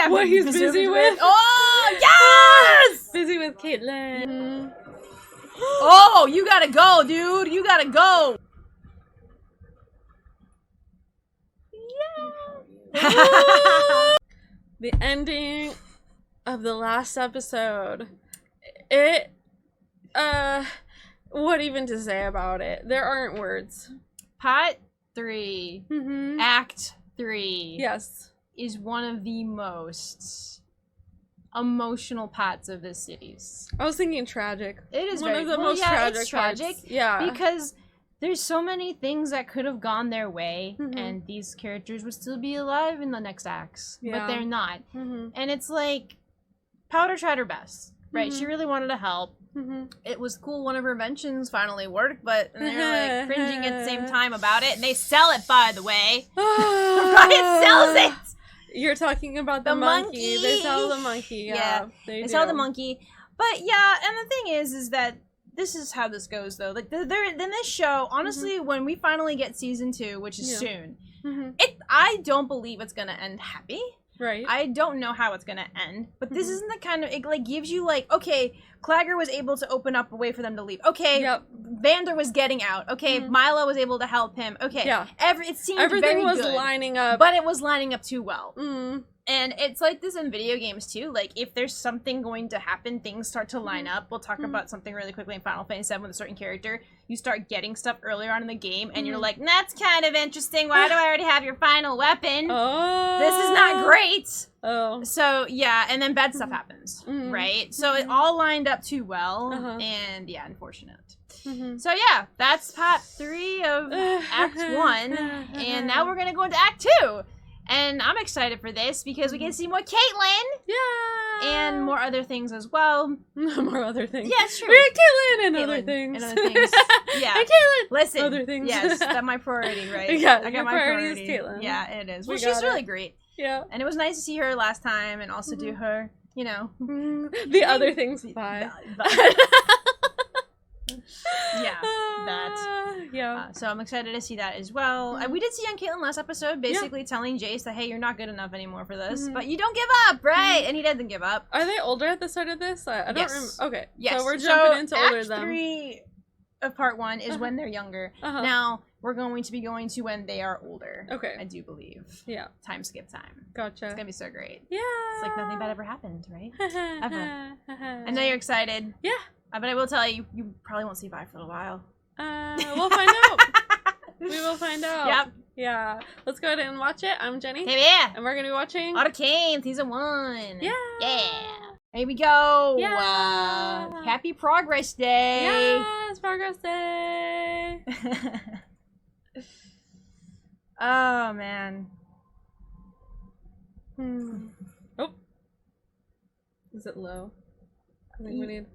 what he's busy with. Oh, yes! Busy with Caitlyn. Oh, you gotta go, dude. You gotta go. Yeah. The ending of the last episode. What even to say about it? There aren't words. Part 3, Act 3. Yes. Is one of the most emotional parts of this series. I was thinking tragic. It is one very, of the well, most yeah, tragic. It's tragic. Parts. Yeah. Because there's so many things that could have gone their way, and these characters would still be alive in the next acts, but they're not. And it's like, Powder tried her best, right? She really wanted to help. It was cool one of her inventions finally worked, but they're like cringing at the same time about it, and they sell it, by the way. Riot sells it! You're talking about the monkey. They sell the monkey. Yeah, they sell the monkey. But yeah, and the thing is that this is how this goes, though. Like, then this show, honestly, when we finally get season 2, which is soon, I don't believe it's gonna end happy. Right. I don't know how it's gonna end, but this isn't the kind of, it like gives you like, okay, Clagger was able to open up a way for them to leave. Okay, Vander was getting out. Okay, Milo was able to help him. Okay, it seemed everything very was good, lining up, but it was lining up too well. And it's like this in video games too. Like, if there's something going to happen, things start to line up. We'll talk about something really quickly in Final Fantasy VII with a certain character. You start getting stuff earlier on in the game, and you're like, that's kind of interesting. Why do I already have your final weapon? Oh. This is not great. Oh. So, yeah, and then bad stuff happens, right? So it all lined up too well, and yeah, unfortunate. So yeah, that's part 3 of Act 1, and now we're gonna go into Act 2. And I'm excited for this because we get to see more Caitlyn. Yeah. And more other things as well. More other things. Yeah, it's true. We got Caitlyn and other things. And other things. Yeah. And Caitlyn. Listen. Other things. Yes, that's my priority, right? Yeah, I got your my priority is Caitlyn. Yeah, it is. Well, she's really great. Yeah. And it was nice to see her last time and also do her, you know. The other things vibe. Yeah, that. Yeah. So I'm excited to see that as well. We did see on Caitlyn last episode basically telling Jace that, hey, you're not good enough anymore for this, but you don't give up, right? And he doesn't give up. Are they older at the start of this? I don't remember. Okay. Yes. So we're jumping into older Act them. 3 of part 1 is when they're younger. Now, we're going to be going to when they are older. Okay. I do believe. Yeah. Time skip time. Gotcha. It's going to be so great. Yeah. It's like nothing bad ever happened, right? Ever. I know you're excited. Yeah. But I will tell you, you probably won't see Vi for a while. We'll find out. We will find out. Yep. Yeah. Let's go ahead and watch it. I'm Jenny. Hey, yeah. And we're going to be watching Arcane Season 1. Yeah. Yeah. Here we go. Yeah. Happy Progress Day. Yes, Progress Day. Oh, man. Oh. Is it low? I think we need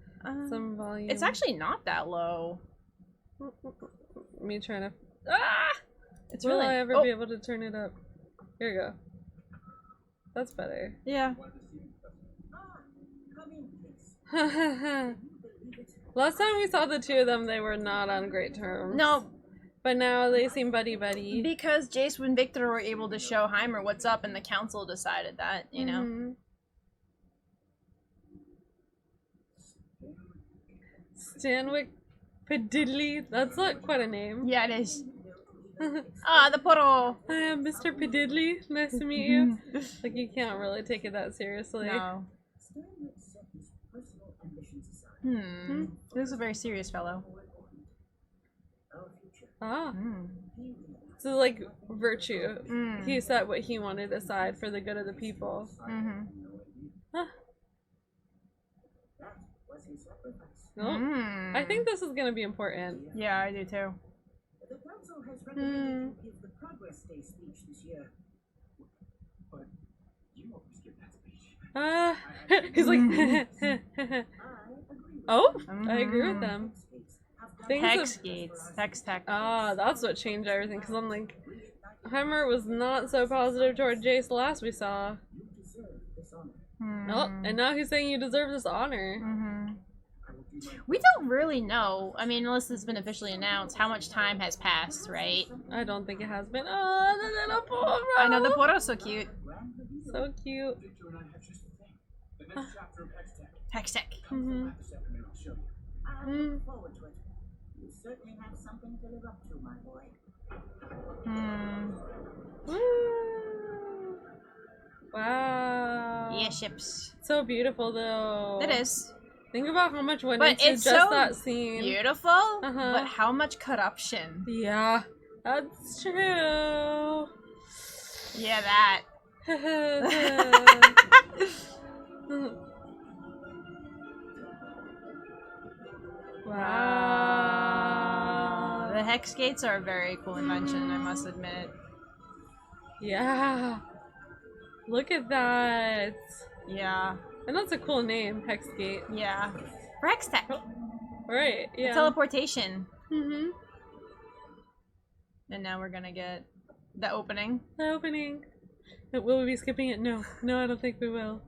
some volume. It's actually not that low. Me trying to... It's Will really... I ever be able to turn it up? Here we go. That's better. Yeah. Last time we saw the two of them, they were not on great terms. No. But now they seem buddy-buddy. Because Jace and Victor were able to show Heimer what's up, and the council decided that, you know? Stanwick Pedidley. That's not quite a name. Yeah, it is. The poro. I am Mr. Pedidley. Nice to meet you. Like, you can't really take it that seriously. No. This is a very serious fellow. So, like, virtue. He set what he wanted aside for the good of the people. I think this is gonna be important. Yeah, I do too. The council has recommended you give the Progress Day speech this year. But you won't skip that speech. He's like, oh, I agree with them. Hex gates. Hex tech. That's what changed everything, because I'm like, Heimer was not so positive toward Jace last we saw. Oh, and now he's saying you deserve this honor. We don't really know. I mean, unless it's been officially announced, how much time has passed, right? I don't think it has been. Oh, the little poro. I know, the poro's so cute. So cute. Victor and I have just the thing. The next chapter of Hextech. Hextech. This afternoon I'll show you. I look forward to it. You certainly have something to live up to, my boy. Woo. Wow. Yeah, ships. So beautiful though. It is. Think about how much went But into it's just so that scene. Beautiful, but how much corruption? Yeah, that's true. Yeah, that. Wow. The hex gates are a very cool invention, I must admit. Yeah. Look at that. Yeah. And that's a cool name, Hexgate. Yeah. For Hextech. Right, yeah. Teleportation. Mm-hmm. And now we're gonna get the opening. The opening. Will we be skipping it? No. No, I don't think we will.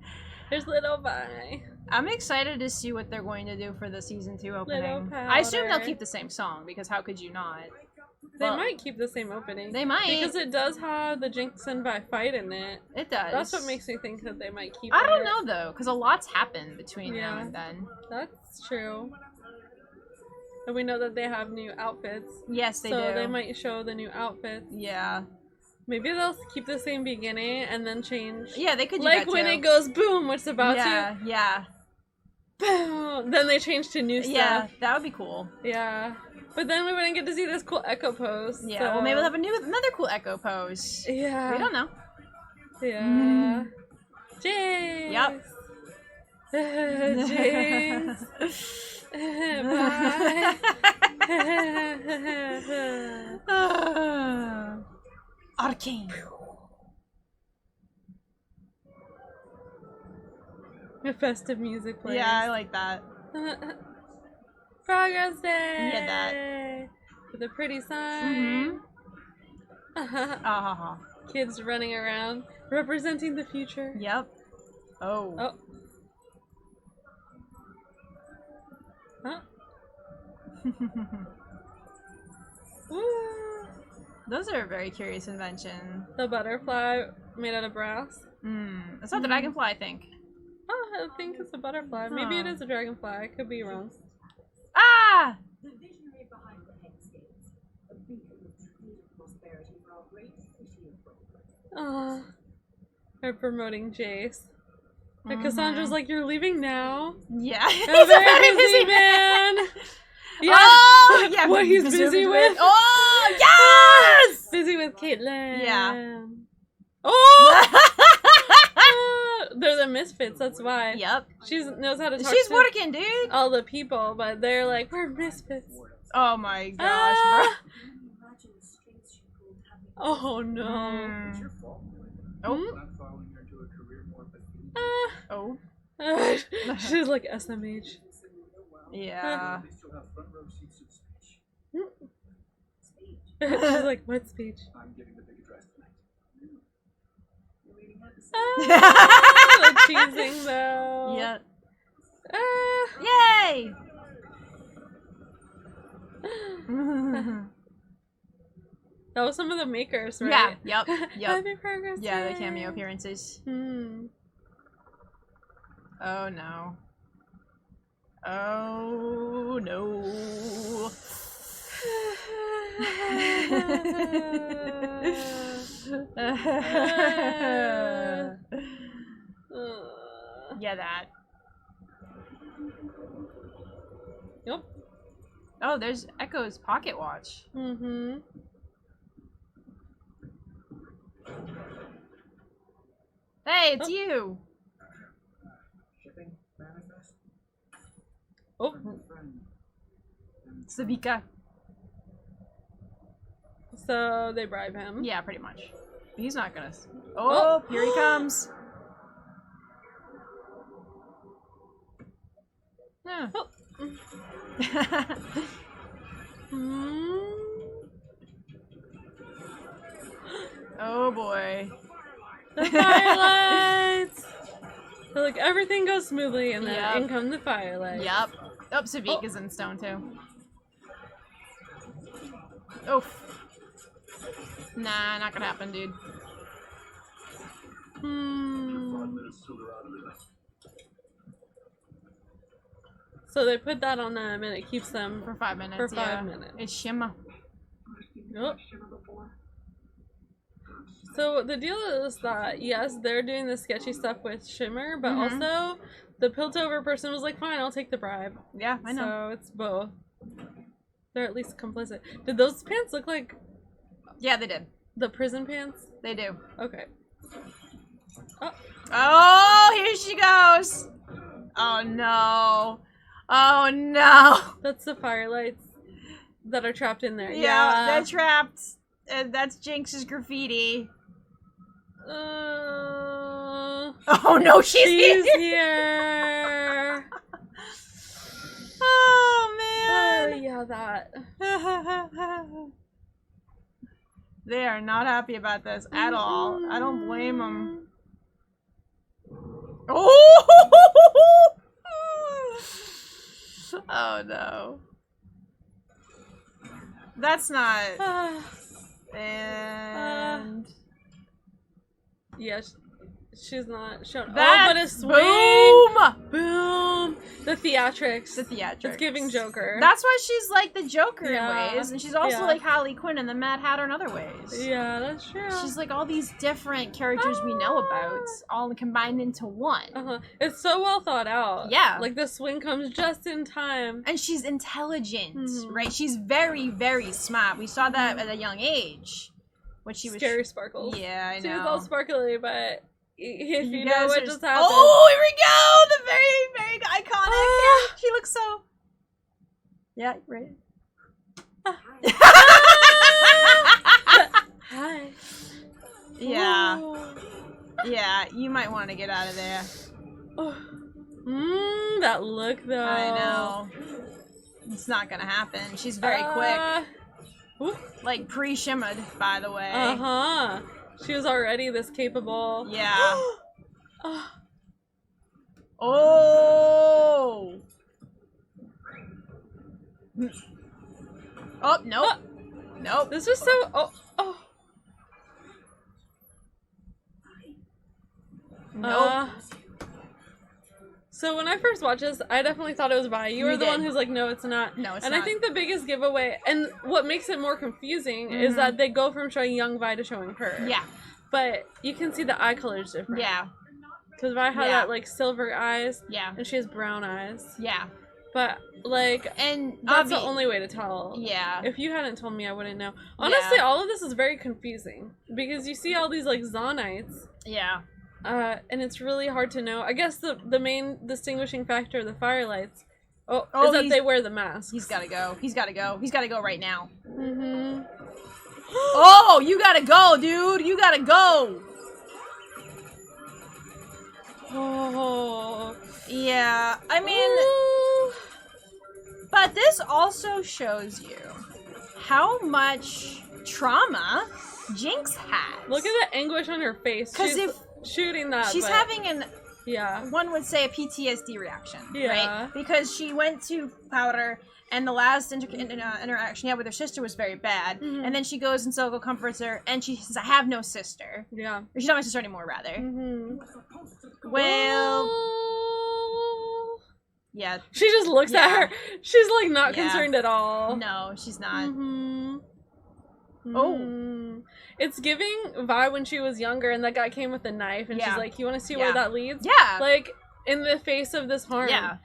There's Little Vi. I'm excited to see what they're going to do for the season 2 opening. Little I assume they'll Powder. keep the same song, because how could you not? They Well, might keep the same opening. They might. Because it does have the Jinx and Vi fight in it. It does. That's what makes me think that they might keep I it. don't know though, because a lot's happened between now Yeah. and then. That's true. And we know that they have new outfits. Yes, they so do. they might show the new outfits. Yeah. Maybe they'll keep the same beginning and then change. Yeah, they could do Like that when too. it goes boom, what's about Yeah, yeah. to boom. Then they change to new Yeah, stuff. that would be cool. Yeah. But then we wouldn't get to see this cool echo pose. Yeah, so... well maybe we'll have another cool echo pose. Yeah. We don't know. Yeah. James. Yep. James. Bye. Arcane. The festive music plays. Yeah, I like that. Progress Day. Yeah, that. With a pretty sign. Ah. Kids running around, representing the future. Yep. Oh. Oh. Huh? Woo. Those are a very curious invention. The butterfly made out of brass. It's not the dragonfly, I think. Oh, I think it's a butterfly. Maybe it is a dragonfly. I could be wrong. Ah! The visionary behind the hex gates. A beacon of trade and prosperity for our great city of Brooklyn. Oh, they're promoting Jace. And Cassandra's like, "You're leaving now." Yeah. He's a very busy man. Yeah. Oh, yeah. What he's busy with? Oh, yes! Busy with Caitlyn. Yeah. Oh! They're the misfits. That's why. Yep. She knows how to talk She's to working, dude. all the people, but they're like, "We're misfits." Oh my gosh, Ah! Imagine the strings she pulled having Oh no. bro. It's your fault. Oh. I'm not following her to a career more fulfilling. Oh. She's like SMH. Yeah. They still have front row seats to the speech. She's like, "What speech?" I'm giving the big address tonight. You're reading at the same The teasing though. Yeah. Ah. Yay! That was some of the makers, Yeah. right? Yep. Yep. Happy Progress Yeah, the Day. cameo appearances. Oh no. Oh no. Yeah, that. Yep. Oh, there's Echo's pocket watch. Mm-hmm. Hey, it's you. Shipping manifest? Oh. Friend. Savika. So they bribe him. Yeah, pretty much. He's not gonna. Oh, here he comes. Yeah. Oh. Hmm. Oh boy. The firelights! So like everything goes smoothly and then Yep. in come the firelights. Yep. Oh, Savika's in stone too. Oh. Nah, not gonna happen, dude. Hmm. So they put that on them, and it keeps them For 5 minutes. For 5 minutes. It's shimmer. Yep. So the deal is that yes, they're doing the sketchy stuff with Shimmer, but also the Piltover person was like, "Fine, I'll take the bribe." Yeah, I know. So it's both. They're at least complicit. Did those pants look like? Yeah, they did. The prison pants? They do. Okay. Oh. Oh, here she goes. Oh no. Oh no. That's the firelights that are trapped in there. Yeah, they're trapped. That's Jinx's graffiti. Oh no, she's here. Oh man. Yeah, that. They are not happy about this at all. I don't blame them. Oh! Oh no. That's not. And yeah, she's not shown. That, oh, but a swing! Boom! Boom! The theatrics. The theatrics. It's giving Joker. That's why she's like the Joker Yeah. in ways, and she's also Yeah. like Harley Quinn and the Mad Hatter in other ways. Yeah, that's true. She's like all these different characters we know about, all combined into one. It's so well thought out. Yeah. Like the swing comes just in time. And she's intelligent, right? She's very, very smart. We saw that at a young age. When she was Scary sparkles. Yeah, I know. She was all sparkly, but if you know guys what are just happened. Oh, here we go! The very, very iconic. Yeah, she looks so. Yeah, right. Hi. Yeah. Ooh. Yeah, you might want to get out of there. That look though. I know. It's not gonna happen. She's very quick. Like pre-shimmered, by the way. She was already this capable. Yeah. Oh. Oh, nope. Nope. This was so. Nope. So when I first watched this, I definitely thought it was Vi. You were the one who's like, no, it's not. No, it's and not. I think the biggest giveaway, and what makes it more confusing, is that they go from showing young Vi to showing her. Yeah. But you can see the eye color is different. Yeah. Because Vi had that like silver eyes. Yeah. And she has brown eyes. Yeah. But like, and that's the only way to tell. Yeah. If you hadn't told me, I wouldn't know. Honestly, all of this is very confusing because you see all these like Zonites. Yeah. And it's really hard to know. I guess the main distinguishing factor of the firelights is that they wear the mask. He's gotta go. He's gotta go. He's gotta go right now. Oh, you gotta go, dude. You gotta go. Oh. Yeah. I mean, but this also shows you how much trauma Jinx has. Look at the anguish on her face. Because if shooting that, she's having an one would say a PTSD reaction, right? Because she went to Powder, and the last interaction she had with her sister was very bad, and then she goes and Silco comforts her, and she says, "I have no sister." Yeah, or she's not my sister anymore, rather. Well, yeah, she just looks at her. She's like not concerned at all. No, she's not. Oh. It's giving Vi when she was younger and that guy came with a knife and she's like, you want to see where that leads? Yeah. Like, in the face of this harm. Yeah.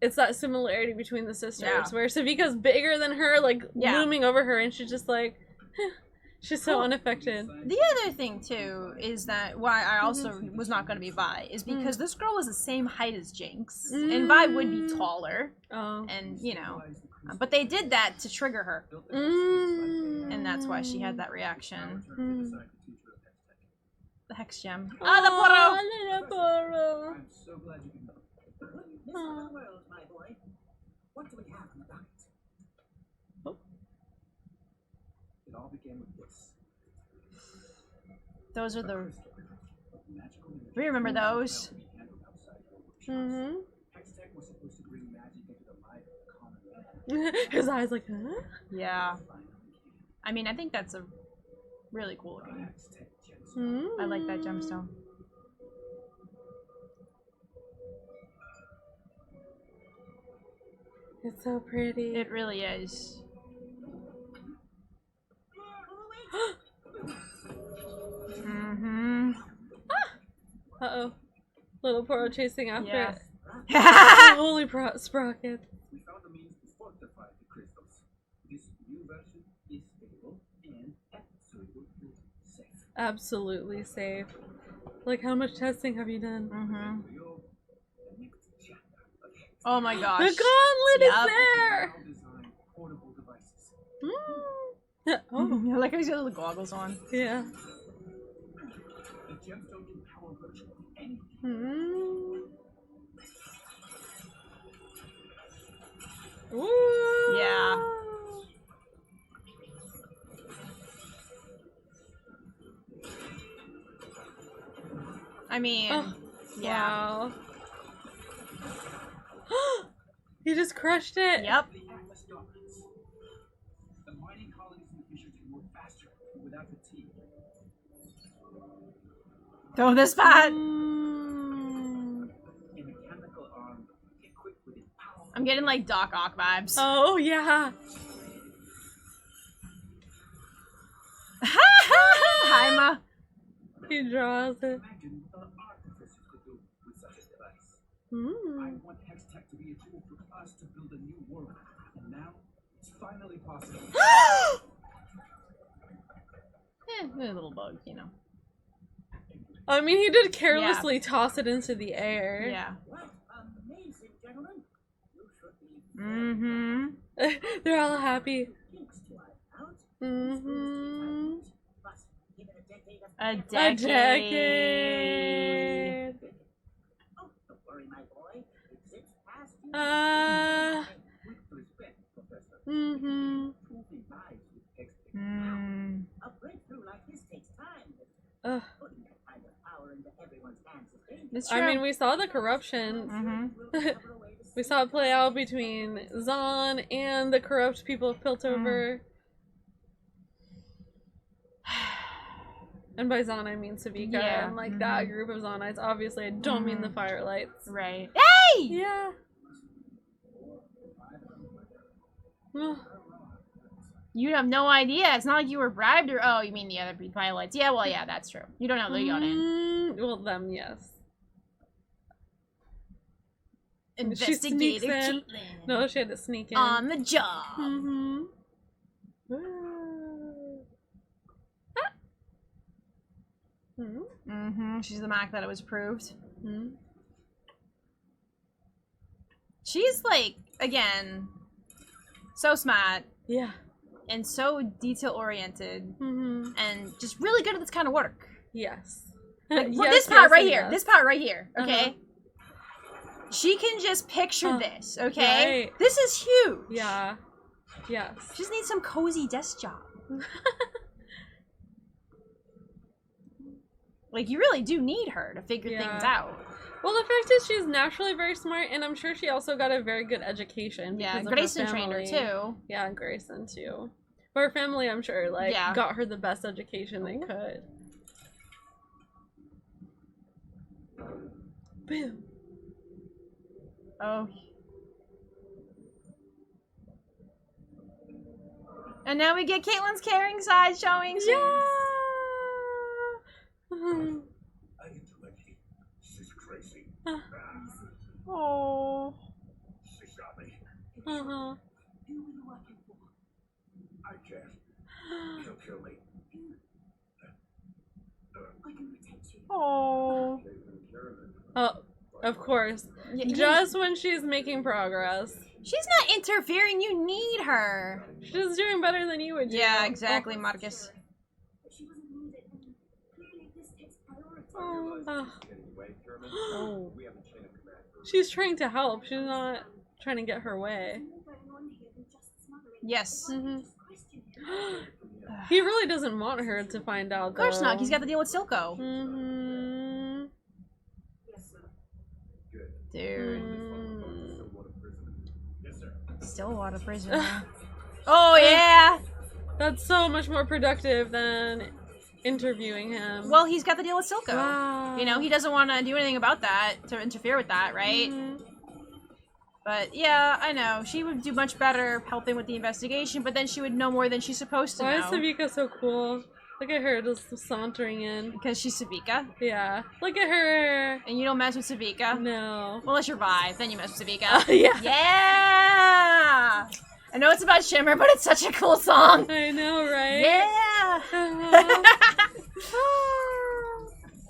It's that similarity between the sisters where Savika's bigger than her, like, looming over her, and she's just like, she's so unaffected. The other thing, too, is that why I also was not going to be Vi is because this girl was the same height as Jinx, and Vi would be taller. And, you know, but they did that to trigger her. And that's why she had that reaction. The Hex Gem. The Poro! I'm so glad you can. This world, my boy. What do we have in the bucket? It all began with this. Those are the... We remember those. His eyes like, huh? Yeah. I mean, I think that's a really cool looking. I like that gemstone. It's so pretty. It really is. Mm-hmm. Uh-oh. Little Poro chasing after it. Holy sprocket. We found a means to fortify the crystals. This new version is stable and absolutely safe. Absolutely safe. Like, how much testing have you done? Mm-hmm. Oh my gosh. The gauntlet is there! Portable devices. Oh. I like how he's got the goggles on. Yeah. The gemstone can power virtually anything. Ooh. Yeah. I mean, yeah. Wow. You just crushed it. Yep. The Atlas dominance. The mining colonies in the fissure can work faster without fatigue. Throw this spot. A mechanical arm equipped with its power. I'm getting like Doc Ock vibes. Oh, yeah. Hi, Ma. He draws it. Imagine what an artificer could do with such a device. I want Hex Tech to be a tool for us to build a new world. And now, it's finally possible. A little bug, you know. I mean, he did carelessly toss it into the air. Yeah. What amazing, gentlemen. You should be Mm-hmm. They're all happy. kinks to our out. Mm-hmm. But given a decade of A A decade. decade. Oh, don't worry, my boy. It zips past you. With respect, Professor. Mm-hmm. Proving lives with Hex Tech. Mm. A breakthrough like this takes time. Ugh. Putting that kind of power into everyone's hands is dangerous. It's true. I mean, we saw the corruption. Mm-hmm. We saw it play out between Zahn and the corrupt people of Piltover. And by Zahn, I mean Savika. Yeah. And like that group of Zahnites. Obviously, I don't mean the Firelights. Right. Hey! Yeah. Ugh. You have no idea. It's not like you were bribed or... Oh, you mean the other pilots. Yeah, well, yeah, that's true. You don't know they got in. Well, them, yes. Investigator She sneaks in. Caitlyn. No, she had to sneak in. On the job. Mm-hmm. Mm-hmm. She's the Mac that it was approved. Mm-hmm. She's like, again, so smart Yeah. and so detail-oriented Mm-hmm. and just really good at this kind of work. Yes. Like, Yes, this part yes, right and here. yes. This part right here. Okay. Uh-huh. She can just picture this. Okay. Right. This is huge. Yeah. Yes. She just needs some cozy desk job. Like, you really do need her to figure things out. Well, the fact is she's naturally very smart, and I'm sure she also got a very good education. Yeah, because of Grayson her trained her family. too. Yeah, and Grayson too. But her family, I'm sure, like, Yeah. got her the best education they could. Boom. Oh. And now we get Caitlyn's caring side showing. Yeah. I intellectually, she's crazy. Oh. She shot me. Uh-huh. Who are you working for? I can't. She'll kill me. I can protect you. Oh. Oh, of course. Just when she's making progress. She's not interfering. You need her. She's doing better than you would do. Yeah, exactly, Marcus. But she wasn't needed, and clearly this takes priority. Oh. Oh. She's trying to help. She's not trying to get her way. More going on here than just smuggling. Yes. Mm-hmm. Just question him. He really doesn't want her to find out, Of course though. not. He's got to deal with Silco. Mm-hmm. Yes, sir. Good. Dude. Yes, sir. Stillwater prison. Oh, yeah. That's so much more productive than interviewing him. Well, he's got to deal with Silco. Wow. You know, he doesn't want to do anything about that, to interfere with that, right? Mhm. But yeah, I know. She would do much better helping with the investigation, but then she would know more than she's supposed to know. Why is Savika so cool? Look at her just sauntering in. Because she's Savika? Yeah. Look at her! And you don't mess with Savika? No. Well, unless you're Vi, then you mess with Savika. Yeah! Yeah! I know it's about Shimmer, but it's such a cool song! I know, right? Yeah!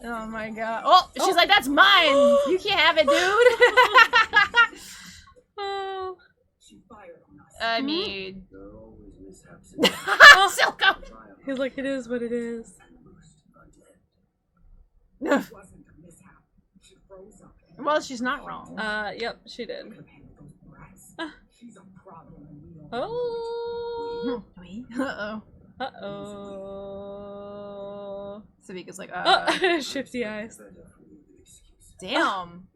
Oh my god. Oh! She's like, that's mine! You can't have it, dude! Oh. I mean... Oh. Silco! He's like, it is what it is. Well, she's not wrong. Yep, she did. Oh. Uh-oh. Uh-oh. Savika's like, Oh, shifty eyes. Damn.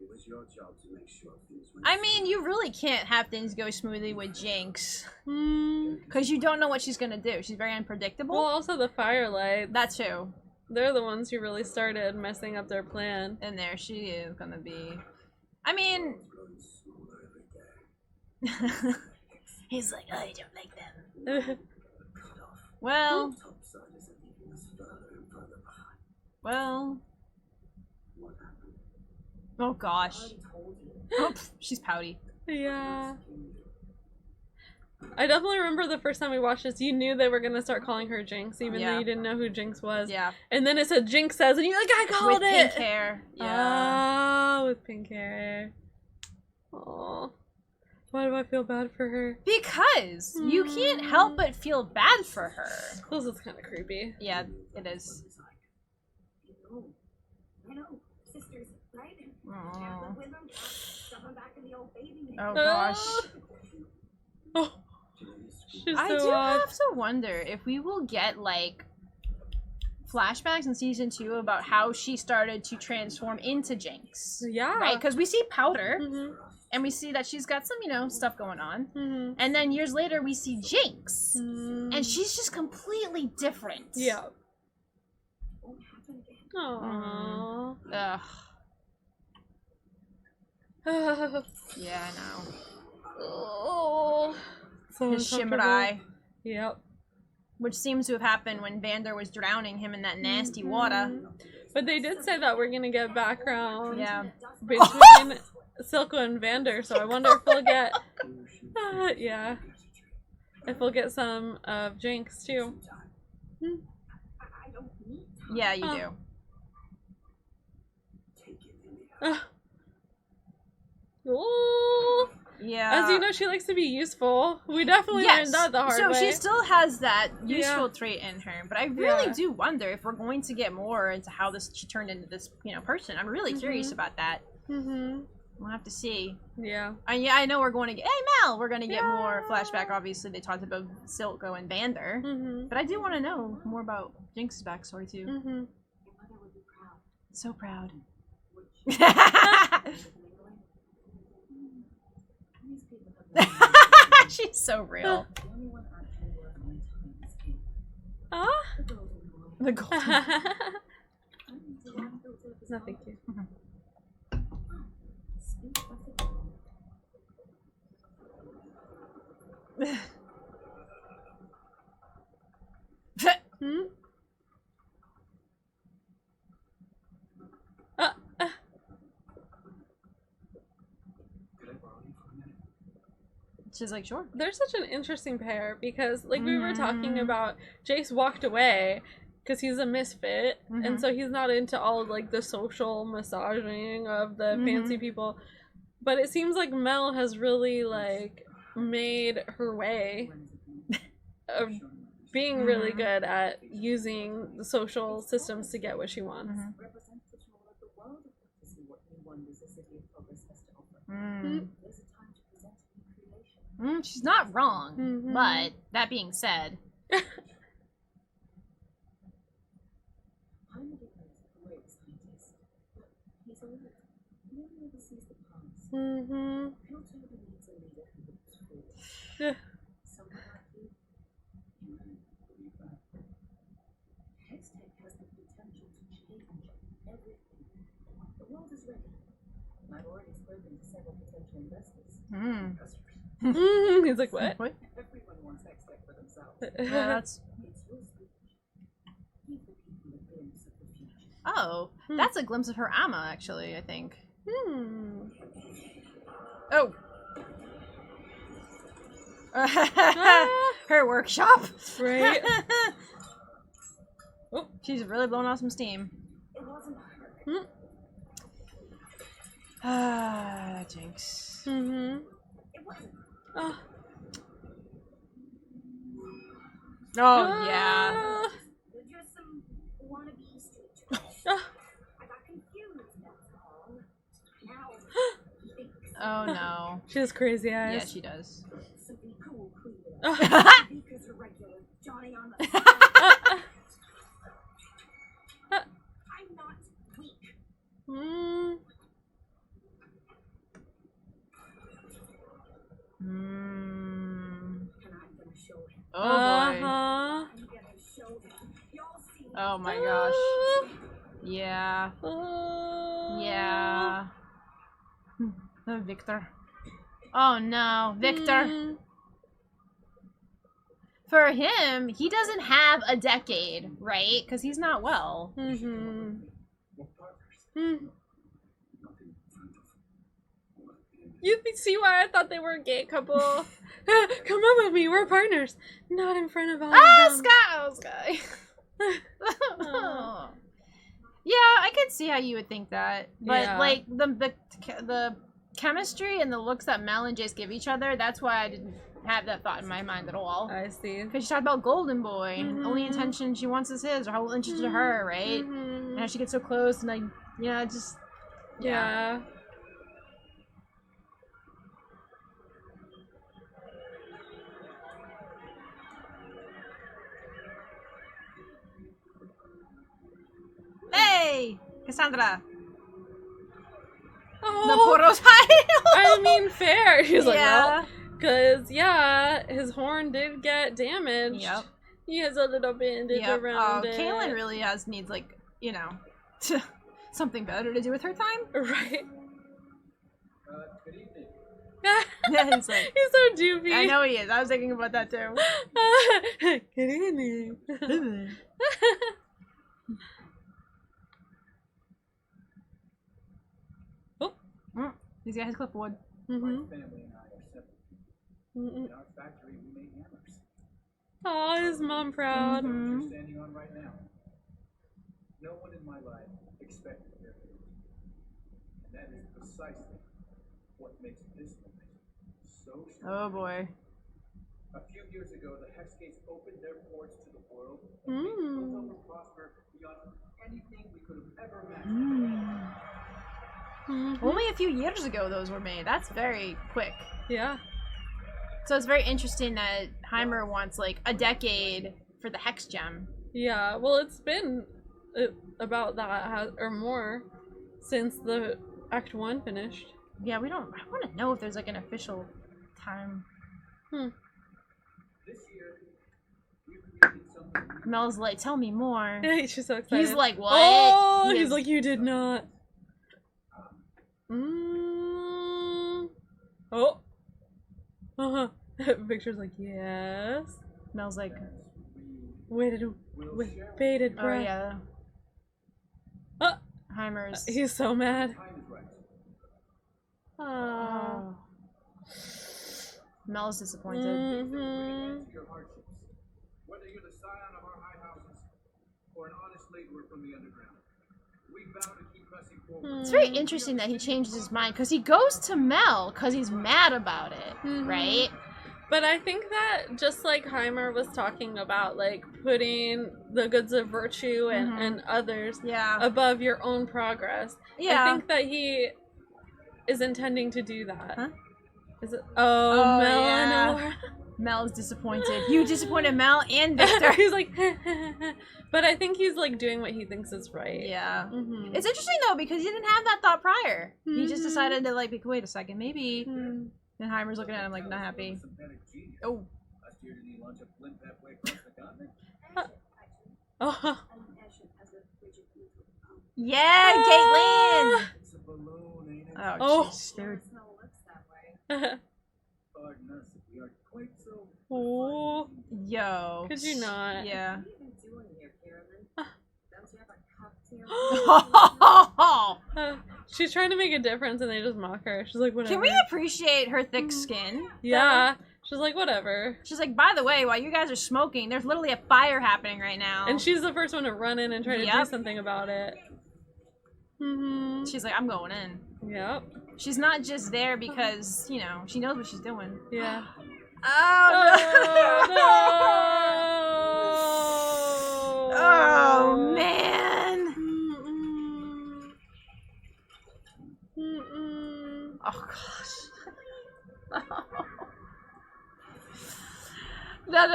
I mean, you really can't have things go smoothly with Jinx. Because you don't know what she's gonna do. She's very unpredictable. Well, also the Firelight. That too. They're the ones who really started messing up their plan. And there she is gonna be. I mean... He's like, I don't like them. Well... Well... Oh gosh. Oh, she's pouty. Yeah. I definitely remember the first time we watched this, you knew they were gonna start calling her Jinx, even though you didn't know who Jinx was. Yeah. And then it said Jinx says, and you're like, I called with it! Pink hair. Yeah. Oh, with pink hair. Aw. Why do I feel bad for her? Because you can't help but feel bad for her. This is kind of creepy. Yeah, it is. I know. Sisters, right? Aww. With them, someone back in the old baby. Oh gosh. Oh. She's I so do odd. have to wonder if we will get like flashbacks in season 2 about how she started to transform into Jinx. Yeah. Right? Because we see Powder, Mm-hmm. and we see that she's got some, you know, stuff going on. Mm-hmm. And then years later, we see Jinx, Mm. and she's just completely different. Yeah. Won't happen again. Aww. Ugh. Oh. Yeah, I know. So His shimmered uncomfortable. eye. Yep. Which seems to have happened when Vander was drowning him in that nasty water. But they did say that we're gonna get background Yeah. between Silco and Vander, so I wonder if we'll get yeah. If we'll get some of Jinx too. I don't need time. Yeah, you do. Ooh. Yeah. As you know, she likes to be useful. We definitely learned that the hard way. So she still has that useful trait in her, but I really do wonder if we're going to get more into how she turned into this, you know, person. I'm really curious about that. Mm-hmm. We'll have to see. Yeah. And yeah, I know we're going to get. Hey, Mel, we're going to get more flashback. Obviously, they talked about Silco and Vander, but I do want to know more about Jinx's backstory too. Your mother would be proud. So proud. These people have She's so real. the only one actually working on time is King. Ah. The golden one. The golden. No, thank you. Speak of the dawn. Hmm? She's like, sure. They're such an interesting pair because, like, we were talking about, Jace walked away because he's a misfit, and so he's not into all of, like, the social massaging of the fancy people. But it seems like Mel has really, like, made her way of being really good at using the social systems to get what she wants. Representatives from all over the world have come to see what new wonders the City of Progress has to offer. There's a time to present new creation. She's not wrong, but that being said, Heimerdinger is a great scientist, but he's old. He only ever sees the past. Piltover needs a leader who looks forward. Someone like you. Hextech has the potential to change everything. The world is ready. I've already spoken to several potential investors. Mm. He's like, what? What? Everyone wants X Tech for themselves. Yeah, that's. It's your speech. Give the people a glimpse of the future. Oh, that's a glimpse of her Amma, actually, I think. Oh. Her workshop. Right. Oh, she's really blowing off some steam. It wasn't her. Ah, jinx. Mm-hmm. It wasn't. Oh. Oh, yeah. They're just some wannabe street trash. I got confused, that's all. Now, he thinks. Oh, no. She has crazy eyes. Yeah, she does. So be cool, Cleveland. Oh. Because you're regular. Johnny on the. I'm not weak. Mm. Mm. And I'm gonna show him. Oh, boy. Uh-huh. I'm gonna show him. Y'all see. Oh, my gosh. Yeah. Yeah. Oh, Victor. Oh, no. Victor. Mm. For him, he doesn't have a decade, right? Because he's not well. Mm-hmm. We're partners. Mm. Nothing in front of. You see why I thought they were a gay couple? Come on with me, we're partners. Not in front of all Ah, of them. Sky! Oh, Sky. Yeah, I could see how you would think that. But, Yeah. like, the chemistry and the looks that Mel and Jace give each other, that's why I didn't have that thought in my mind at all. I see. Because she talked about Golden Boy. Mhm. Only intention she wants is his, or how interested to her, right? Mhm. And how she gets so close, and like, yeah, just. Yeah. Hey! Cassandra! The Oh, Poro's hiding! I mean, fair. He's like, Yeah. well, because, yeah, his horn did get damaged. Yep. He has a little bandage Yep. around it. Caitlyn really needs, like, you know, something better to do with her time. Right. Good evening. It's like, He's so doofy. I know he is. I was thinking about that too. Good evening. Oh. He's got his clipboard. My Mm-hmm. family and I are separate. Mm-mm. In our factory, we make hammers. Oh, is mom proud? What Mhm. you're standing on right now. No one in my life expected their fate. And that is precisely what makes this moment so Oh strong. boy. A few years ago, the Hex Gates opened their ports to the world and made Mm. Piltover prosper beyond anything we could have ever imagined. Mhm. Only a few years ago those were made. That's very quick. Yeah. So it's very interesting that Heimer wants like a decade for the Hex Gem. Yeah. Well, it's been about that or more since the Act 1 finished. Yeah, I want to know if there's like an official time. This year, we created something new. Mel's like, tell me more. He's just so excited. He's like, what? Oh, He he's is- like, you did not. Mm. Oh. Uh-huh. Victor's like, yes. Mel's like, Bated oh breath. yeah. Oh, Heimer's. he's so mad. Time is right. Oh. Mel's disappointed. Mm-hmm. To your hardships. Whether you're the scion of our high houses or an honest laborer from the underground, we vow to keep pressing forward. It's very interesting that he changes his mind because he goes to Mel because he's mad about it, Mhm. right? But I think that just like Heimer was talking about, like putting the goods of virtue and, Mhm. and others Yeah. above your own progress. Yeah. I think that he is intending to do that. Huh? Is it? Oh, Oh, Mel yeah. and Laura. Mel's disappointed. You disappointed Mel and Victor. He's like, but I think he's like doing what he thinks is right. Yeah. Mm-hmm. It's interesting though because he didn't have that thought prior. He just Mhm. decided to like, wait a second, maybe. Mm. And Heimer's looking at him like, not happy. Synthetic genius. Oh. Last year, did he launch a blimp halfway across the continent? Oh. Airship has a rigid neutral pump. Yeah, Caitlyn! It's a balloon, ain't it? Oh, Oh. jeez, dude. Smell looks that way. Pardon us if we are quite so. Oh, Yo. could you not? Yeah. What are you doing here, Carolyn? Don't you have a cocktail? She's trying to make a difference and they just mock her. She's like, whatever. Can we appreciate her thick skin? Yeah. She's like, whatever. She's like, by the way, while you guys are smoking, there's literally a fire happening right now. And she's the first one to run in and try to do something about it. Mm-hmm. She's like, I'm going in. Yep. She's not just there because, you know, she knows what she's doing. Yeah. Oh, no! Oh, man. Oh, gosh. No.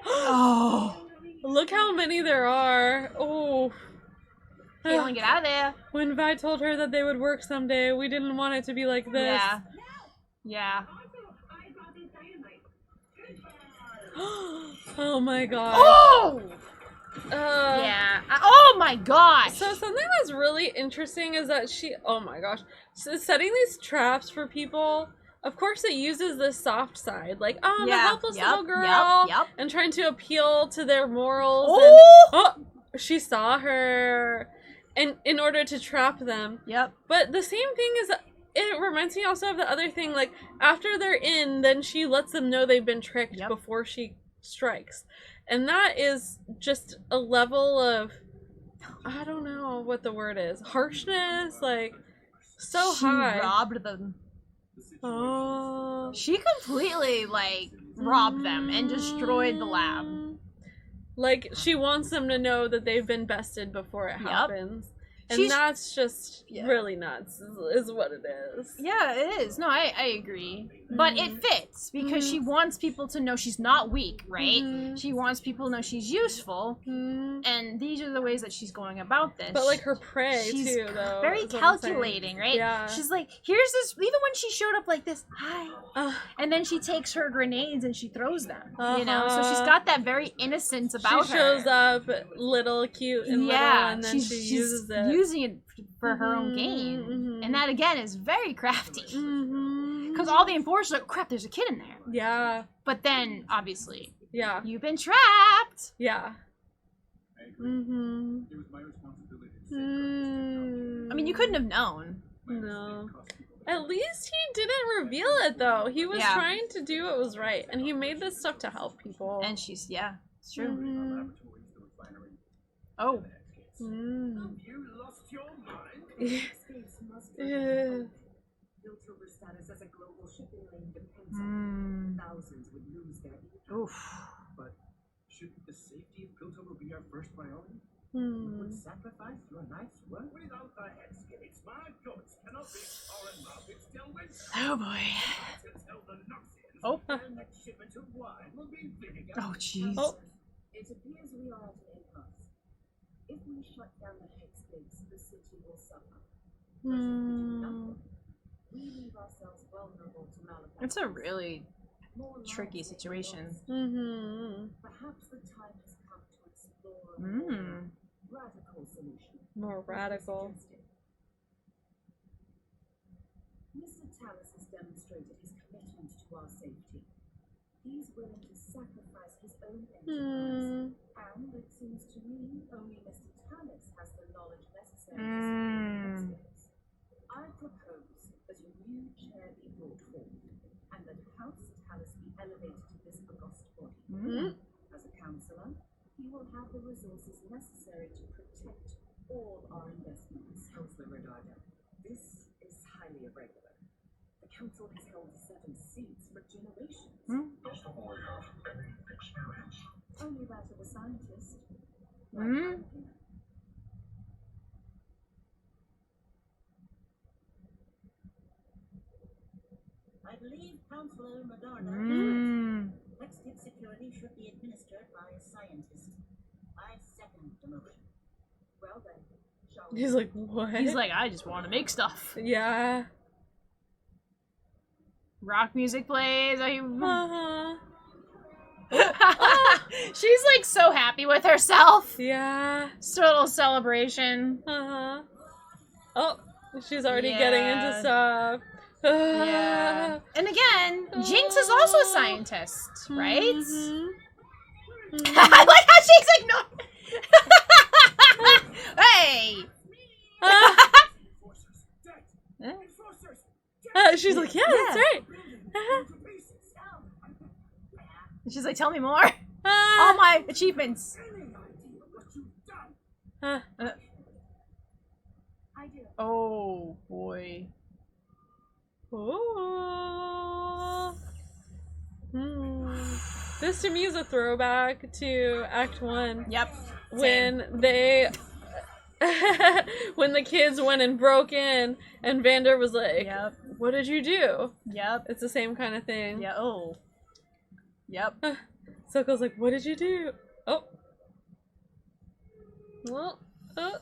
Oh. Look how many there are. Oh. Caitlyn, get out of there. When Vi told her that they would work someday, we didn't want it to be like this. Yeah. Oh my god. Oh! Yeah. Oh my gosh. So something that's really interesting is that oh my gosh, so setting these traps for people. Of course, it uses the soft side, like, oh, I'm a helpless little girl, and trying to appeal to their morals. Oh! And, she saw her, and in order to trap them. Yep. But the same thing is, it reminds me also of the other thing, like, after they're in, then she lets them know they've been tricked before she strikes. And that is just a level of, I don't know what the word is, harshness, like, so high. She robbed them. Oh. She completely, like, robbed them and destroyed the lab. Like, she wants them to know that they've been bested before it happens. And that's just really nuts, is what it is. Yeah, it is. No, I agree. But it fits, because she wants people to know she's not weak, right? She wants people to know she's useful, and these are the ways that she's going about this. But, like, her prey, she's too, though. very calculating, right? Yeah. She's like, here's this, even when she showed up like this, hi. And then she takes her grenades and she throws them, you know? So she's got that very innocence about her. She shows up little, cute, and little, and then she uses it. Using it for her own gain. And that, again, is very crafty. Because all the enforcers are like, crap, there's a kid in there. Yeah. But then, obviously, you've been trapped. Yeah. It was my responsibility to save I mean, you couldn't have known. No. At least he didn't reveal it, though. He was trying to do what was right, and he made this stuff to help people. And she's, it's true. Oh. You lost your mind? Space must be built over status as a global shipping lane depends on thousands would lose their income. But shouldn't the safety of Piltover be our first priority? We would sacrifice your life's work? Without the head skates, my goods cannot reach foreign markets till winter. Oh boy. Until the Noxians, Oh. their next shipment of wine will be vinegar. Oh jeez. It appears we are at an impasse. If we shut down the hex gates, the city will suffer. We leave ourselves vulnerable to malefactors. It's a really tricky situation. Perhaps the time has come to explore a more radical solution. More radical. Mr. Tallis has demonstrated his commitment to our safety. He's willing to sacrifice his own enterprise. And it seems to me only Mr. Tallis has the knowledge necessary to save the I propose that a new chair be brought forward, and that House Tallis be elevated to this august body. As a councillor, he will have the resources necessary to protect all our investments. Councillor Redardo, This is highly irregular. The council has held 7 seats for generations. Only that of a scientist. I believe Councillor Redardo. Hexgate security should be administered by a scientist. I second the motion. Well then, shall we? He's like, what? He's like, I just want to make stuff. Yeah. Rock music plays. She's like so happy with herself. Yeah. It's a little celebration. Oh, she's already getting into stuff. Yeah. And again, Jinx is also a scientist, right? I like how she's ignoring. Hey. She's like, yeah, that's right. She's like, tell me more. All my achievements. Oh boy. Oh. This to me is a throwback to Act 1. Yep. When they when the kids went and broke in and Vander was like, yep. What did you do? Yep. It's the same kind of thing. Yeah. Oh. Yep. Silco's like, what did you do? Oh. Well, But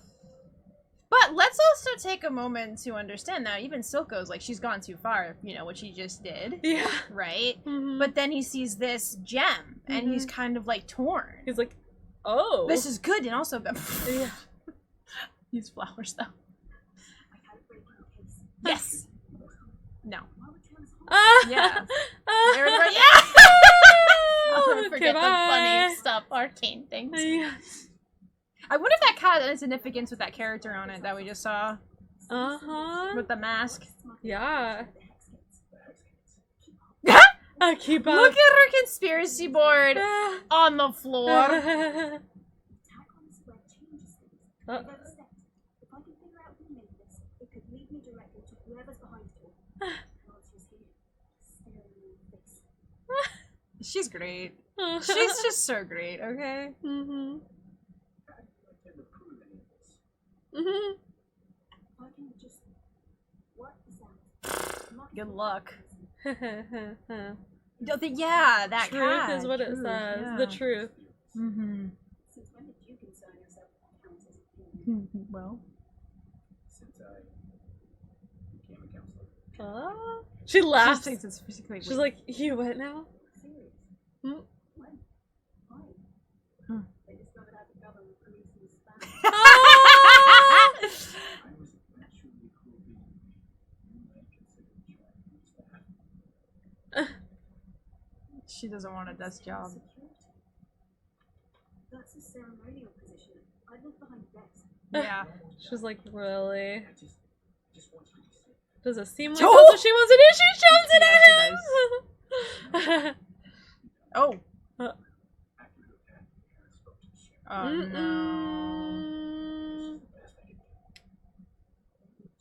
let's also take a moment to understand that even Silco's like, she's gone too far, you know, what she just did. Yeah. Right? But then he sees this gem, and he's kind of like torn. He's like, oh. This is good, and also yeah. These flowers, though. Yes. No. Yeah. Everybody, yeah. I'll never forget the funny stuff, Arcane things. Yeah. I wonder if that had any significance with that character on it that we just saw. With the mask. Yeah. Keep up. Look at her conspiracy board on the floor. She's great. She's just so great, okay? Good luck. Yeah, that truth cat. is what it says. Yeah. The truth. Since when did you concern yourself with counters? Well. Since I became a counselor. She laughs. She thinks it's physically She's weak. like, you what now? Serious? Hmm? When? Why? Hmm. They discovered how the government released these spams. I was naturally cool being. You might consider trying to use that. She doesn't want a desk job. Security. That's a ceremonial position. I live behind the desk. Yeah. She's like, really? I just want you to be safe. Does it seem like Oh! that's what she wants to do? She shoves it Yeah, at him! Oh. After the attack, Karen spoke to the sheriff. Oh no.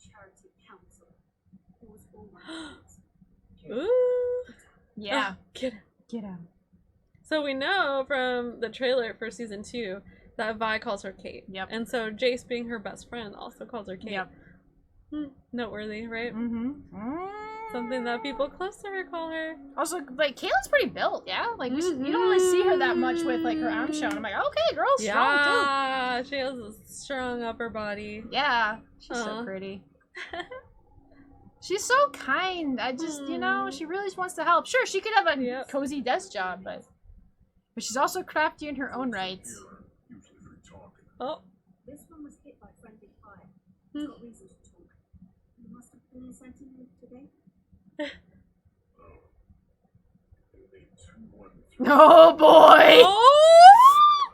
Charity counselor. Who was all my friends. Ooh. Yeah. Get him. Get out. So we know from the trailer for season 2 that Vi calls her Kate. Yep. And so Jace, being her best friend, also calls her Kate. Yep. Noteworthy, right? Mm-hmm. Something that people close to her call her. Also, like, Caitlyn's pretty built, yeah? Like, you don't really see her that much with, like, her arms shown. I'm like, okay, girl's strong, too. Yeah, she has a strong upper body. Yeah. She's so pretty. She's so kind. I just, you know, she really just wants to help. Sure, she could have a cozy desk job, but she's also crafty in her own right. Oh. This one was hit by friendly fire. It's got reason to talk. You must have been sent in today. Oh boy! Oh!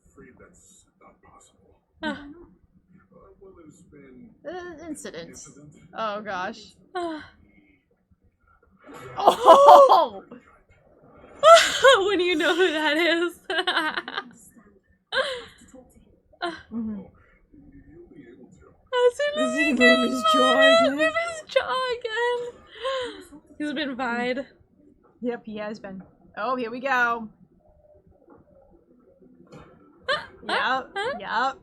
Afraid that's not possible. Uh. Well, there's been Incident. incident. Oh gosh. Oh. Oh! When you know who that is. I understand. I have to talk to him. Mm-hmm. You'll be able to. As soon as he move his jaw again? move his jaw again. He's been vied. Yep, he has been. Oh, here we go. Yep, yep.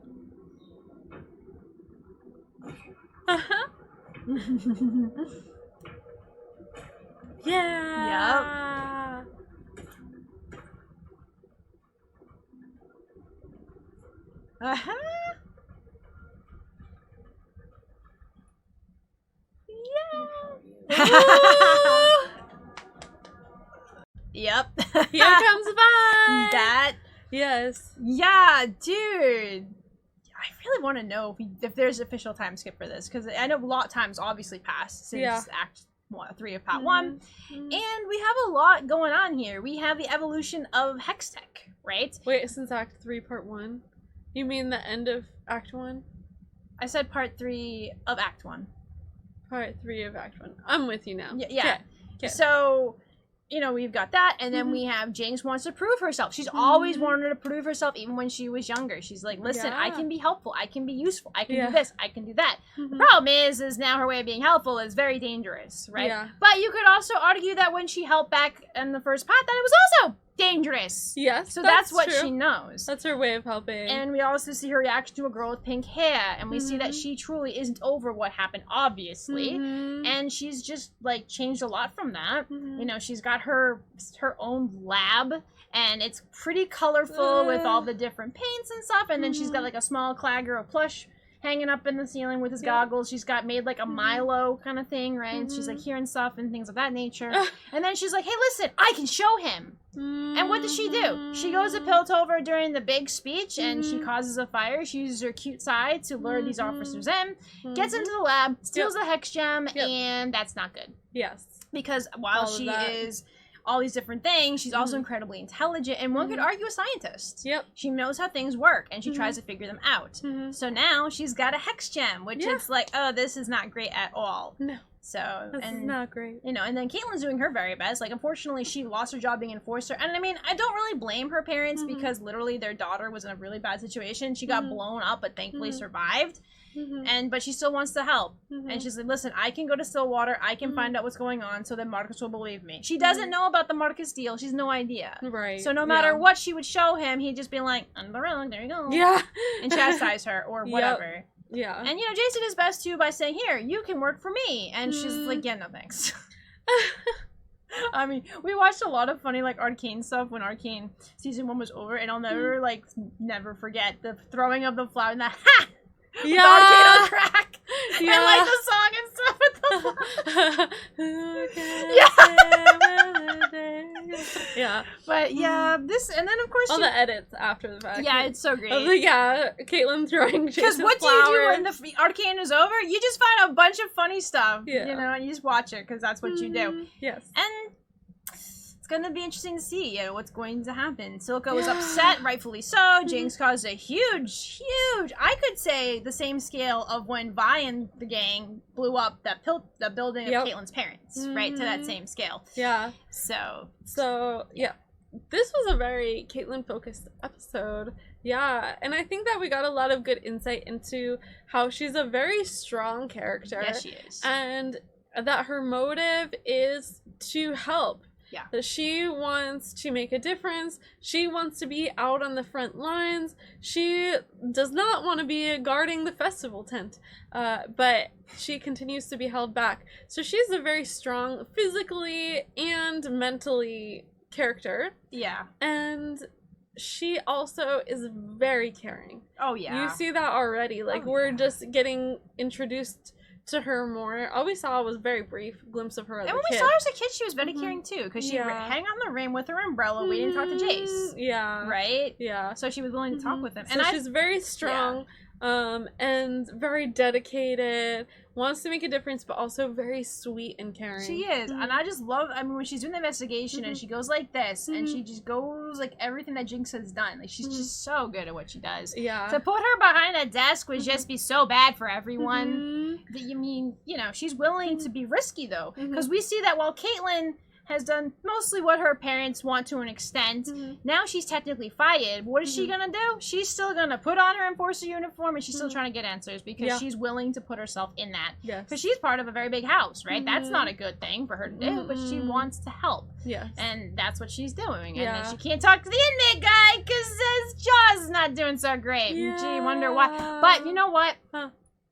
Yeah. Uh-huh. Yeah. Yep. Here comes Vi. That. Yes. Yeah, dude. I really really want to know if there's official time skip for this, because I know a lot of times obviously passed since Act 3 of Part 1. And we have a lot going on here. We have the evolution of Hextech, right? Wait, since Act 3, Part 1? You mean the end of Act 1? I said Part 3 of Act 1. Part 3 of Act 1. I'm with you now. Yeah. Okay. So, you know, we've got that, and then we have Jinx wants to prove herself. She's always wanted to prove herself, even when she was younger. She's like, listen, I can be helpful, I can be useful, I can do this, I can do that. The problem is now her way of being helpful is very dangerous, right? Yeah. But you could also argue that when she helped back in the first part, that it was also dangerous. Yes, so that's what true. she knows. That's her way of helping. And we also see her reaction to a girl with pink hair, and we see that she truly isn't over what happened, obviously. And she's just like changed a lot from that. You know, she's got her own lab, and it's pretty colorful with all the different paints and stuff. And then she's got like a small clagger of plush hanging up in the ceiling with his goggles. She's got made like a Milo kind of thing, right? And she's like hearing stuff and things of that nature. And then she's like, hey, listen, I can show him. And what does she do? She goes to Piltover during the big speech, and she causes a fire. She uses her cute side to lure these officers in, gets into the lab, steals the Hex Gem, and that's not good. Yes. Because while she is all these different things, she's also incredibly intelligent, and one could argue a scientist. Yep. She knows how things work, and she tries to figure them out. So now she's got a Hex Gem, which is like, oh, this is not great at all. No. So, This is not great. You know, and then Caitlyn's doing her very best. Like, unfortunately, she lost her job being enforcer. And I mean, I don't really blame her parents because literally their daughter was in a really bad situation. She got blown up, but thankfully survived. But she still wants to help. And she's like, listen, I can go to Stillwater. I can find out what's going on so that Marcus will believe me. She doesn't know about the Marcus deal. She's no idea. Right. So no matter what she would show him, he'd just be like, on the road, there you go. Yeah. And chastise her or whatever. Yeah. And, you know, Jason is best, too, by saying, here, you can work for me. And she's like, yeah, no thanks. I mean, we watched a lot of funny, like, Arcane stuff when Arcane Season 1 was over. And I'll never, like, never forget the throwing of the flower and the ha! Yeah. Arcane on crack. And, like, the song and stuff with the Yeah. But, yeah, this, and then, of course, all the edits after the fact. yeah, it's so great. Caitlyn throwing because what do you do when the Arcane is over? You just find a bunch of funny stuff, you know, and you just watch it because that's what you do. Yes. And it's going to be interesting to see, you know, what's going to happen. Silco was upset, rightfully so. Jinx caused a huge, I could say the same scale of when Vi and the gang blew up the building of Caitlyn's parents, right? To that same scale. Yeah. So, yeah. This was a very Caitlyn-focused episode. Yeah, and I think that we got a lot of good insight into how she's a very strong character. Yes, she is. And that her motive is to help. Yeah. That she wants to make a difference. She wants to be out on the front lines. She does not want to be guarding the festival tent. But she continues to be held back. So she's a very strong physically and mentally character. Yeah. And she also is very caring. Oh, yeah. You see that already. Like, we're just getting introduced to her more. All we saw was a very brief glimpse of her as a kid. And when we saw her as a kid, she was very caring too, because she hang on the rim with her umbrella waiting to talk to Jace. Yeah. Right? Yeah. So she was willing to talk with him. So she's very strong, and very dedicated, wants to make a difference, but also very sweet and caring. She is. And I just love, I mean, when she's doing the investigation and she goes like this, and she just goes like everything that Jinx has done. Like, she's just so good at what she does. Yeah. To put her behind a desk would just be so bad for everyone. That you mean, you know, she's willing to be risky, though. Because we see that while Caitlyn has done mostly what her parents want to an extent, now she's technically fired. What is she gonna do? She's still gonna put on her enforcer uniform, and she's still trying to get answers because she's willing to put herself in that. Yes. Because she's part of a very big house, right? That's not a good thing for her to do, but she wants to help. Yes. And that's what she's doing. And then she can't talk to the inmate guy because his jaw's not doing so great. And she wonder why. But you know what?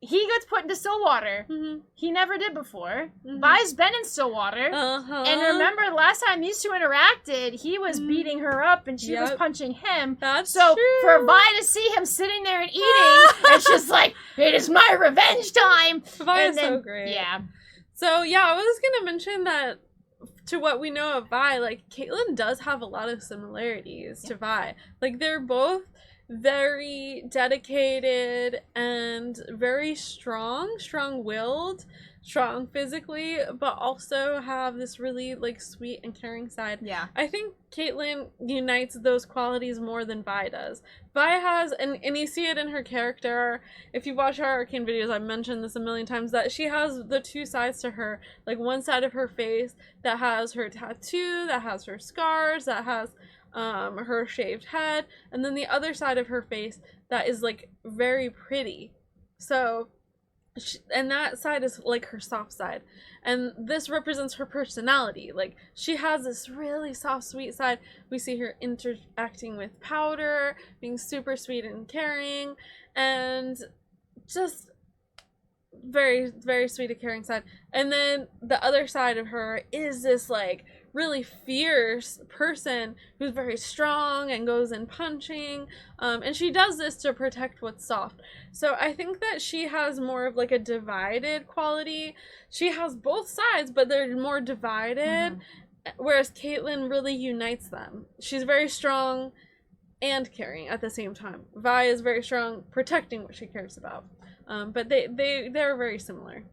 He gets put into Stillwater. He never did before. Vi's been in Stillwater. And remember, last time these two interacted, he was beating her up and she was punching him. That's so true. For Vi to see him sitting there and eating, it's just like, it is my revenge time. Vi is so great. Yeah. So, yeah, I was going to mention that to what we know of Vi, like, Caitlyn does have a lot of similarities to Vi. Like, they're both very dedicated and very strong-willed, strong physically, but also have this really like sweet and caring side. Yeah. I think Caitlyn unites those qualities more than Vi does. Vi has, and you see it in her character, if you watch our Arcane videos, I've mentioned this a million times, that she has the two sides to her. Like one side of her face that has her tattoo, that has her scars, that has her shaved head, and then the other side of her face that is like very pretty. So and that side is like her soft side, and this represents her personality. Like she has this really soft, sweet side. We see her interacting with Powder, being super sweet and caring, and just very, very sweet and caring side. And then the other side of her is this like really fierce person who's very strong and goes in punching, and she does this to protect what's soft. So I think that she has more of like a divided quality. She has both sides, but they're more divided, whereas Caitlyn really unites them. She's very strong and caring at the same time. Vi is very strong, protecting what she cares about. But they're very similar.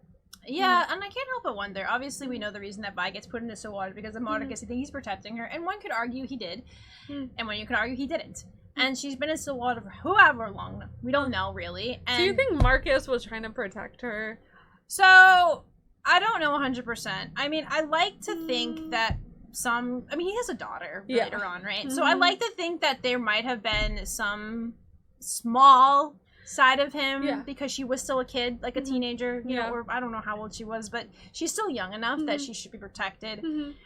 Yeah, and I can't help but wonder. Obviously, we know the reason that Vi gets put into Stillwater because of Marcus. I think he's protecting her, and one could argue he did, and one you could argue he didn't. And she's been in Stillwater for however long. We don't know, really. And do you think Marcus was trying to protect her? So, I don't know 100%. I mean, I like to think that he has a daughter later on, right? So I like to think that there might have been some small side of him because she was still a kid, like a teenager, you know, or I don't know how old she was, but she's still young enough that she should be protected.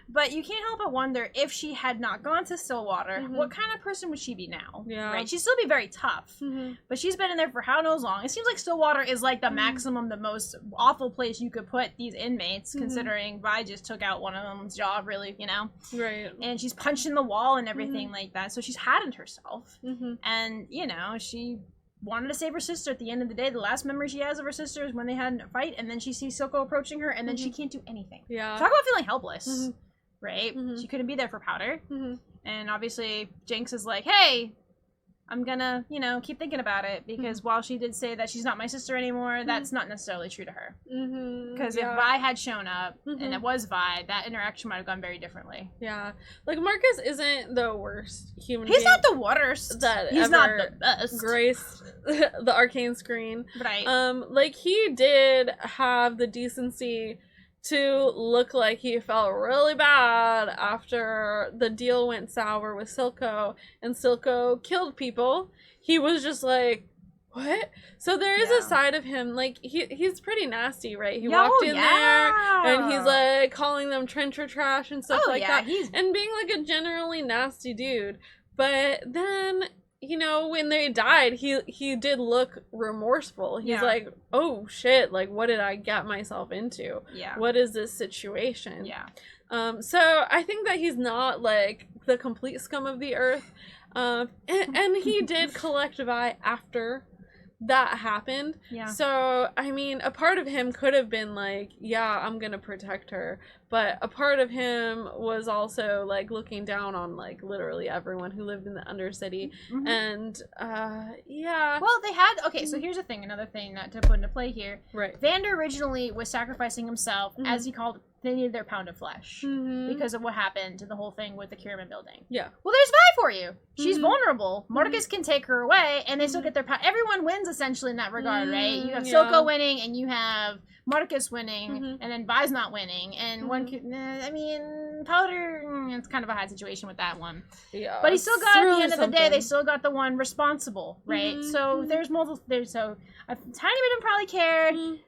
But you can't help but wonder, if she had not gone to Stillwater, what kind of person would she be now? Right? She'd still be very tough, but she's been in there for how knows long. It seems like Stillwater is like the maximum, the most awful place you could put these inmates, considering Vi just took out one of them's jaw, really, you know? Right. And she's punching the wall and everything like that, so she's hardened herself. And, you know, she wanted to save her sister at the end of the day. The last memory she has of her sister is when they had a fight, and then she sees Silco approaching her, and then she can't do anything. Talk about feeling helpless, right? She couldn't be there for Powder. And obviously, Jinx is like, hey, I'm gonna, you know, keep thinking about it, because while she did say that she's not my sister anymore, that's not necessarily true to her. Because if Vi had shown up, and it was Vi, that interaction might have gone very differently. Yeah. Like, Marcus isn't the worst human He's being not the worst. He's not the best. Graced the Arcane screen. Right. Like, he did have the decency to look like he felt really bad after the deal went sour with Silco, and Silco killed people. He was just like, what? So there is a side of him, like, he's pretty nasty, right? He walked in there, and he's like calling them trencher trash and stuff like that, and being like a generally nasty dude. But then, you know, when they died, he did look remorseful. He's like, oh shit, like, what did I get myself into? What is this situation? So I think that he's not like the complete scum of the earth. And he did collect Vi after that happened. So I mean, a part of him could have been like, yeah, I'm gonna protect her, but a part of him was also like looking down on like literally everyone who lived in the Undercity. And well, they had so here's the thing, another thing not to put into play here, right? Vander originally was sacrificing himself, as he called, they needed their pound of flesh because of what happened to the whole thing with the Kierman building. Well, there's Vi for you. She's vulnerable. Marcus can take her away, and they still get their pound. Everyone wins essentially in that regard, right? You have Silco winning, and you have Marcus winning, and then Vi's not winning, and one could, I mean, Powder, it's kind of a hard situation with that one. But he still got, at the end of the day, they still got the one responsible, right? So there's multiple, so a tiny bit of them probably cared,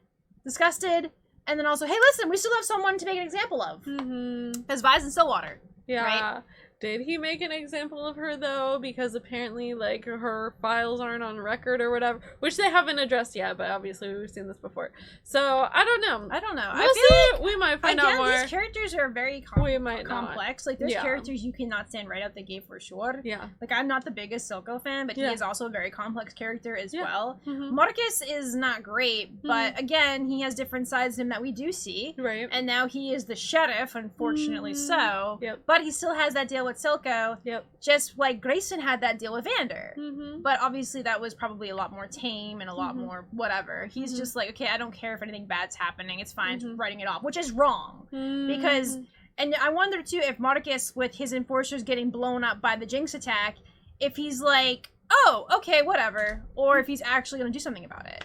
disgusted, and then also, hey, listen, we still have someone to make an example of. Because Vi's in Stillwater. Right? Did he make an example of her, though? Because apparently, like, her files aren't on record or whatever, which they haven't addressed yet, but obviously we've seen this before. So, I don't know. We'll see. Like, we might find out more. These characters are very complex. Like, there's characters you cannot stand right out the gate for sure. Like, I'm not the biggest Silco fan, but he is also a very complex character as well. Marcus is not great, but again, he has different sides to him that we do see. Right. And now he is the sheriff, unfortunately so. But he still has that deal with Silco. Yep. Just like Grayson had that deal with Vander. Mm-hmm. But obviously that was probably a lot more tame and a lot more whatever. He's just like, okay, I don't care if anything bad's happening. It's fine. Just writing it off, which is wrong. Because, and I wonder too if Marcus, with his enforcers getting blown up by the Jinx attack, if he's like, oh, okay, whatever. Or if he's actually going to do something about it.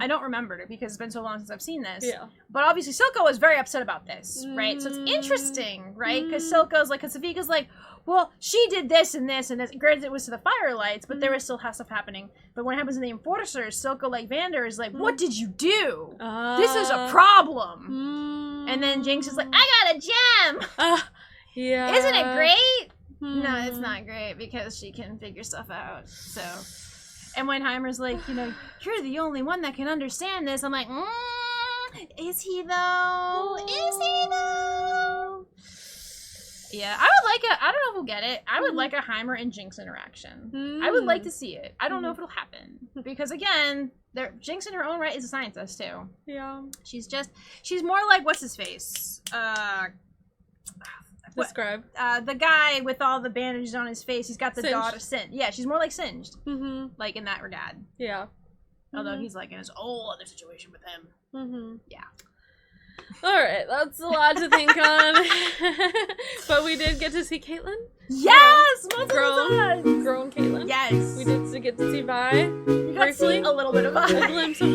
I don't remember it because it's been so long since I've seen this. Yeah. But obviously Silco was very upset about this, right? So it's interesting, right? Because Silco's like, because Safika's like, well, she did this and this and this. Granted, it was to the Firelights, but there was still stuff happening. But when it happens in the Enforcers, Silco, like Vander, is like, what did you do? This is a problem. And then Jinx is like, I got a gem! Yeah. Isn't it great? No, it's not great because she can figure stuff out, so... And when Heimer's like, you know, you're the only one that can understand this, I'm like, is he though? Is he though? Yeah, I would like I don't know if we'll get it. I would like a Heimer and Jinx interaction. I would like to see it. I don't know if it'll happen. Because again, Jinx in her own right is a scientist too. Yeah. She's more like, what's his face? Describe. The guy with all the bandages on his face. He's got the dot of Singed. Yeah, she's more like Singed. Like in that regard. Yeah. Although he's like in his whole other situation with him. Yeah. Alright, that's a lot to think on. But we did get to see Caitlyn. Yes! Grown Caitlyn. Yes. We did get to see Vi. You got to see a little bit of Vi. A glimpse of